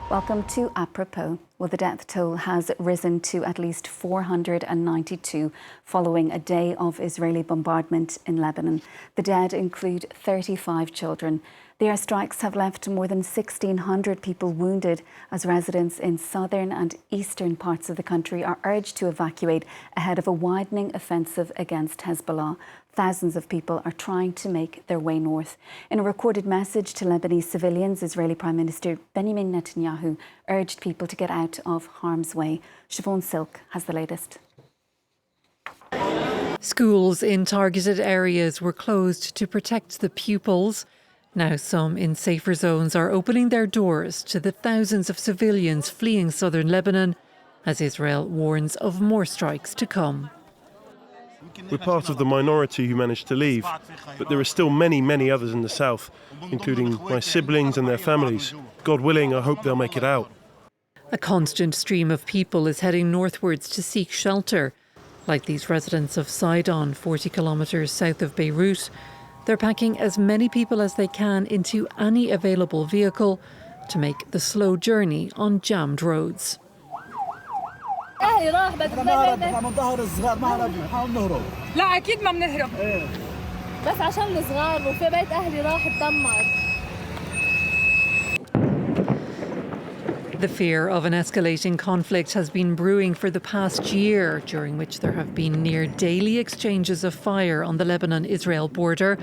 Welcome to Apropos. Well, the death toll has risen to at least 492 following a day of Israeli bombardment in Lebanon. The dead include 35 children. The airstrikes have left more than 1,600 people wounded as residents in southern and eastern parts of the country are urged to evacuate ahead of a widening offensive against Hezbollah. Thousands of people are trying to make their way north. In a recorded message to Lebanese civilians, Israeli Prime Minister Benjamin Netanyahu urged people to get out of harm's way. Siobhan Silk has the latest. Schools in targeted areas were closed to protect the pupils. Now some in safer zones are opening their doors to the thousands of civilians fleeing southern Lebanon as Israel warns of more strikes to come. We're part of the minority who managed to leave, but there are still many, many others in the south, including my siblings and their families. God willing, I hope they'll make it out. A constant stream of people is heading northwards to seek shelter, like these residents of Sidon, 40 kilometres south of Beirut. They're packing as many people as they can into any available vehicle to make the slow journey on jammed roads. The fear of an escalating conflict has been brewing for the past year, during which there have been near daily exchanges of fire on the Lebanon-Israel border.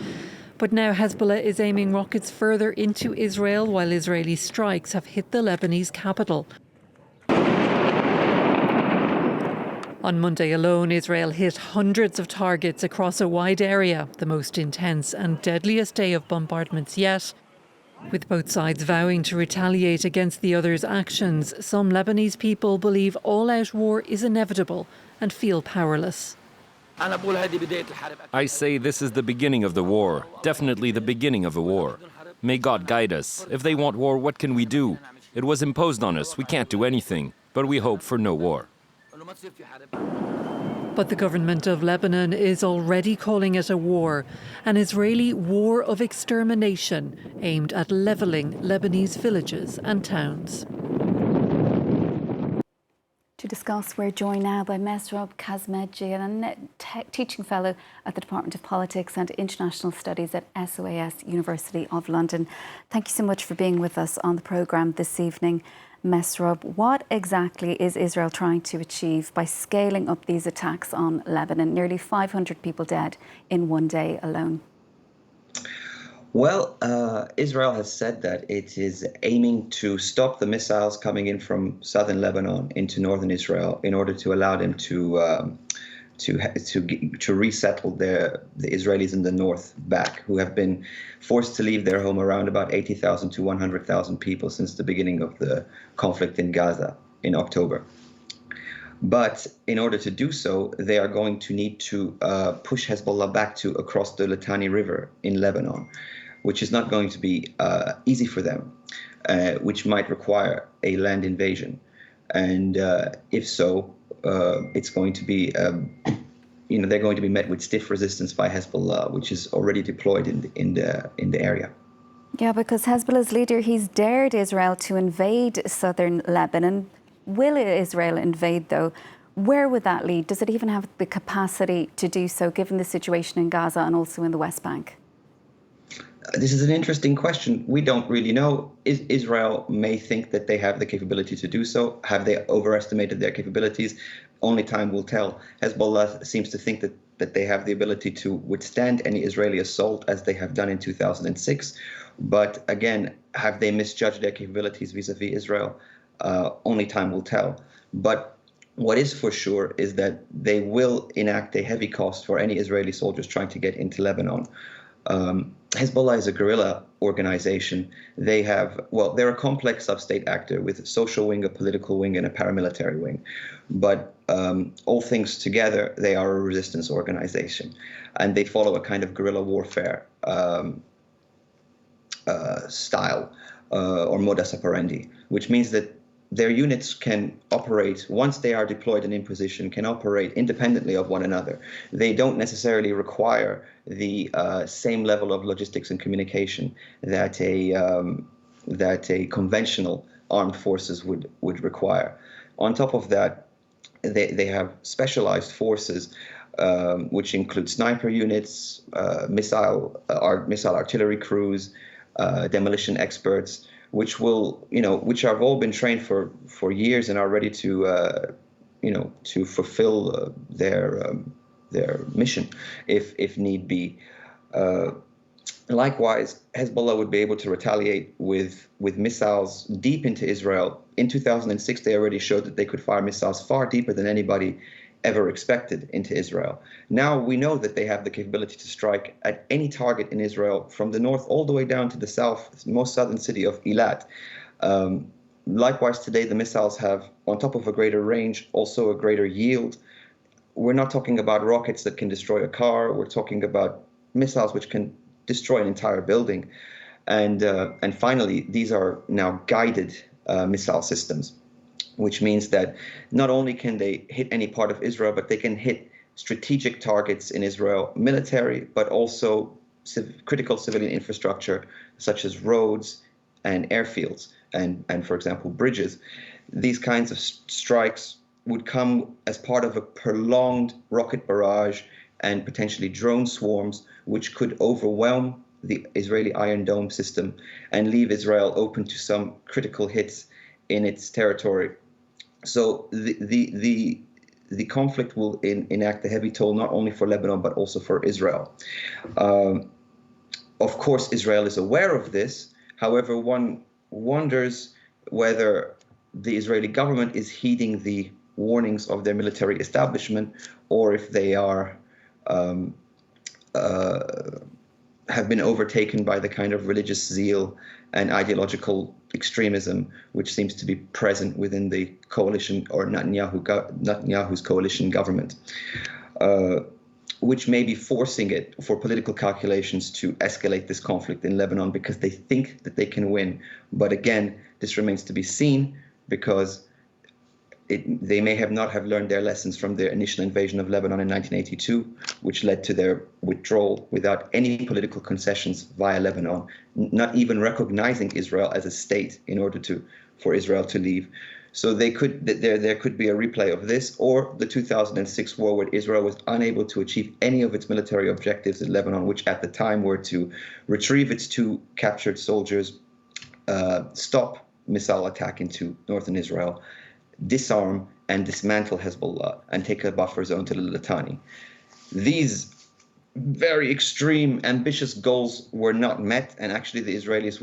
But now Hezbollah is aiming rockets further into Israel, while Israeli strikes have hit the Lebanese capital. On Monday alone, Israel hit hundreds of targets across a wide area, the most intense and deadliest day of bombardments yet. With both sides vowing to retaliate against the other's actions, some Lebanese people believe all-out war is inevitable and feel powerless. I say this is the beginning of the war, definitely the beginning of a war. May God guide us. If they want war, what can we do? It was imposed on us, we can't do anything, but we hope for no war. But the government of Lebanon is already calling it a war, an Israeli war of extermination aimed at levelling Lebanese villages and towns. To discuss, we're joined now by Mesrob Kassemdjian, a teaching fellow at the Department of Politics and International Studies at SOAS, University of London. Thank you so much for being with us on the programme this evening. Mesrob, what exactly is Israel trying to achieve by scaling up these attacks on Lebanon? Nearly 500 people dead in one day alone. Well, Israel has said that it is aiming to stop the missiles coming in from southern Lebanon into northern Israel in order to allow them to resettle the Israelis in the north back, who have been forced to leave their home, around about 80,000 to 100,000 people since the beginning of the conflict in Gaza in October. But in order to do so, they are going to need to push Hezbollah back to across the Litani River in Lebanon, which is not going to be easy for them, which might require a land invasion. And if so, it's going to be, they're going to be met with stiff resistance by Hezbollah, which is already deployed in the area. Yeah, because Hezbollah's leader, he's dared Israel to invade southern Lebanon. Will Israel invade, though? Where would that lead? Does it even have the capacity to do so, given the situation in Gaza and also in the West Bank? This is an interesting question. We don't really know. Israel may think that they have the capability to do so. Have they overestimated their capabilities? Only time will tell. Hezbollah seems to think that they have the ability to withstand any Israeli assault, as they have done in 2006. But again, have they misjudged their capabilities vis-a-vis Israel? Only time will tell. But what is for sure is that they will enact a heavy cost for any Israeli soldiers trying to get into Lebanon. Hezbollah is a guerrilla organization. They're a complex sub-state actor with a social wing, a political wing, and a paramilitary wing. But all things together, they are a resistance organization. And they follow a kind of guerrilla warfare style or modus operandi, which means that their units can operate, once they are deployed and in position, can operate independently of one another. They don't necessarily require the same level of logistics and communication that a conventional armed forces would require. On top of that, they have specialized forces, which include sniper units, missile artillery crews, demolition experts, which have all been trained for years and are ready to fulfill their mission if need be. Likewise, Hezbollah would be able to retaliate with missiles deep into Israel. In 2006, they already showed that they could fire missiles far deeper than anybody ever expected into Israel. Now we know that they have the capability to strike at any target in Israel, from the north all the way down to the south, most southern city of Eilat. Likewise, today the missiles have, on top of a greater range, also a greater yield. We're not talking about rockets that can destroy a car. We're talking about missiles which can destroy an entire building. And finally, these are now guided missile systems, which means that not only can they hit any part of Israel, but they can hit strategic targets in Israel, military, but also critical civilian infrastructure, such as roads and airfields and for example, bridges. These kinds of strikes would come as part of a prolonged rocket barrage and potentially drone swarms, which could overwhelm the Israeli Iron Dome system and leave Israel open to some critical hits in its territory. So the conflict will enact a heavy toll not only for Lebanon but also for Israel. Of course, Israel is aware of this. However, one wonders whether the Israeli government is heeding the warnings of their military establishment, or if they are have been overtaken by the kind of religious zeal and ideological extremism which seems to be present within the coalition or Netanyahu's coalition government, which may be forcing it for political calculations to escalate this conflict in Lebanon because they think that they can win. But again, this remains to be seen, because they may not have learned their lessons from their initial invasion of Lebanon in 1982, which led to their withdrawal without any political concessions via Lebanon, not even recognizing Israel as a state in order for Israel to leave. So there could be a replay of this, or the 2006 war, where Israel was unable to achieve any of its military objectives in Lebanon, which at the time were to retrieve its 2 captured soldiers, stop missile attack into northern Israel, disarm and dismantle Hezbollah, and take a buffer zone to the Litani. These very extreme, ambitious goals were not met, and actually the Israelis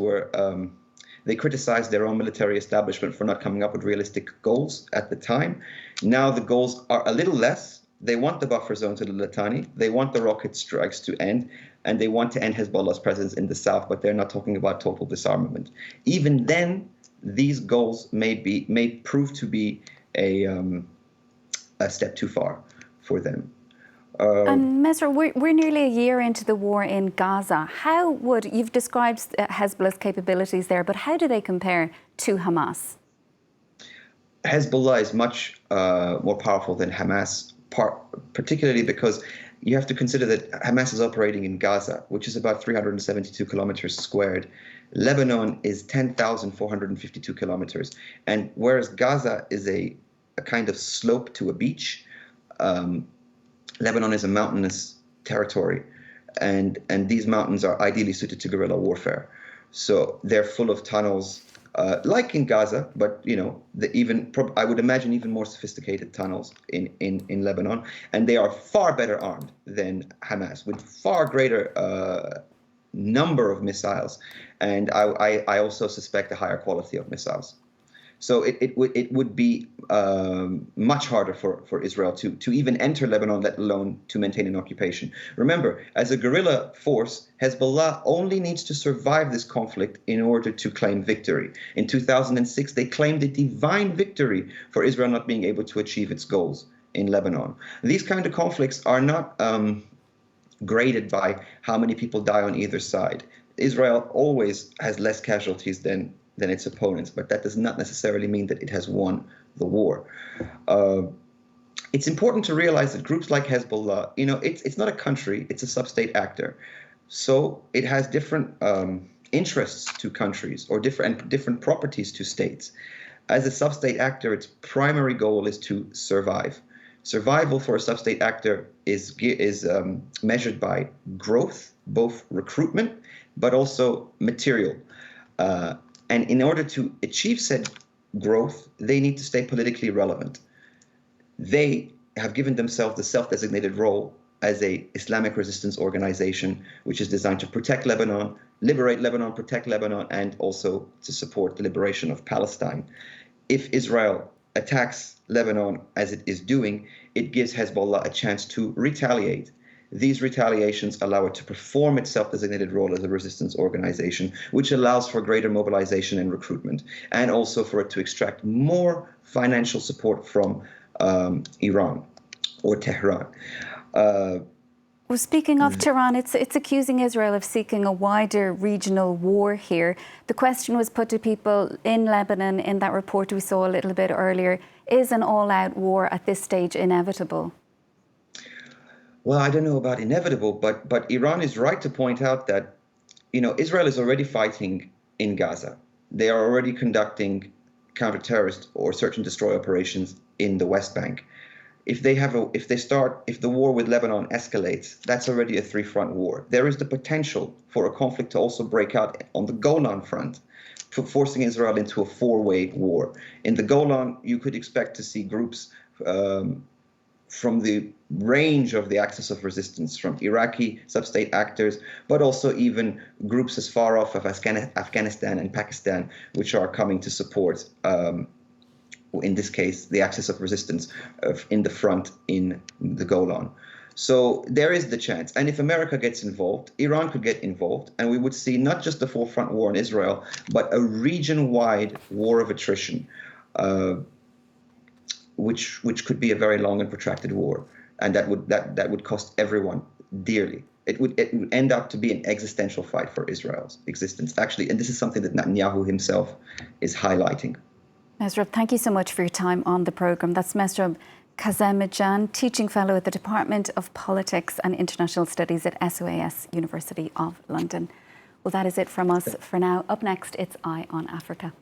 they criticized their own military establishment for not coming up with realistic goals at the time. Now the goals are a little less. They want the buffer zone to the Litani, they want the rocket strikes to end, and they want to end Hezbollah's presence in the south, but they're not talking about total disarmament. Even then, these goals may prove to be a step too far for them. And Mesrob, we're nearly a year into the war in Gaza. You've described Hezbollah's capabilities there, but how do they compare to Hamas? Hezbollah is much more powerful than Hamas, particularly because you have to consider that Hamas is operating in Gaza, which is about 372 kilometers squared. Lebanon is 10,452 kilometers. And whereas Gaza is a kind of slope to a beach, Lebanon is a mountainous territory, and these mountains are ideally suited to guerrilla warfare. So they're full of tunnels, like in Gaza, but I would imagine even more sophisticated tunnels in Lebanon, and they are far better armed than Hamas, with far greater number of missiles, and I also suspect a higher quality of missiles. So it would be much harder for Israel to even enter Lebanon, let alone to maintain an occupation. Remember, as a guerrilla force, Hezbollah only needs to survive this conflict in order to claim victory. In 2006, they claimed a divine victory for Israel not being able to achieve its goals in Lebanon. These kind of conflicts are not graded by how many people die on either side. Israel always has less casualties than its opponents, but that does not necessarily mean that it has won the war. It's important to realize that groups like Hezbollah, it's not a country, it's a sub-state actor. So it has different interests to countries or different properties to states. As a sub-state actor, its primary goal is to survive. Survival for a sub-state actor is measured by growth, both recruitment, but also material. And in order to achieve said growth, they need to stay politically relevant. They have given themselves the self-designated role as a Islamic resistance organization, which is designed to protect Lebanon, liberate Lebanon, protect Lebanon, and also to support the liberation of Palestine. If Israel attacks Lebanon as it is doing, it gives Hezbollah a chance to retaliate. These retaliations allow it to perform its self-designated role as a resistance organization, which allows for greater mobilization and recruitment, and also for it to extract more financial support from Iran or Tehran. Well, speaking of Tehran, it's accusing Israel of seeking a wider regional war here. The question was put to people in Lebanon in that report we saw a little bit earlier. Is an all-out war at this stage inevitable? Well, I don't know about inevitable, but Iran is right to point out that, Israel is already fighting in Gaza. They are already conducting counter-terrorist or search and destroy operations in the West Bank. If the war with Lebanon escalates, that's already a three-front war. There is the potential for a conflict to also break out on the Golan front, forcing Israel into a four-way war. In the Golan, you could expect to see groups from the range of the axis of resistance, from Iraqi sub-state actors, but also even groups as far off of Afghanistan and Pakistan, which are coming to support in this case, the axis of resistance in the front in the Golan. So there is the chance. And if America gets involved, Iran could get involved, and we would see not just a full-front war in Israel, but a region-wide war of attrition, which could be a very long and protracted war. And that would cost everyone dearly. It would end up to be an existential fight for Israel's existence, actually. And this is something that Netanyahu himself is highlighting. Mesrob, thank you so much for your time on the programme. That's Mesrob Kassemdjian, Teaching Fellow at the Department of Politics and International Studies at SOAS, University of London. Well, that is it from us for now. Up next, it's Eye on Africa.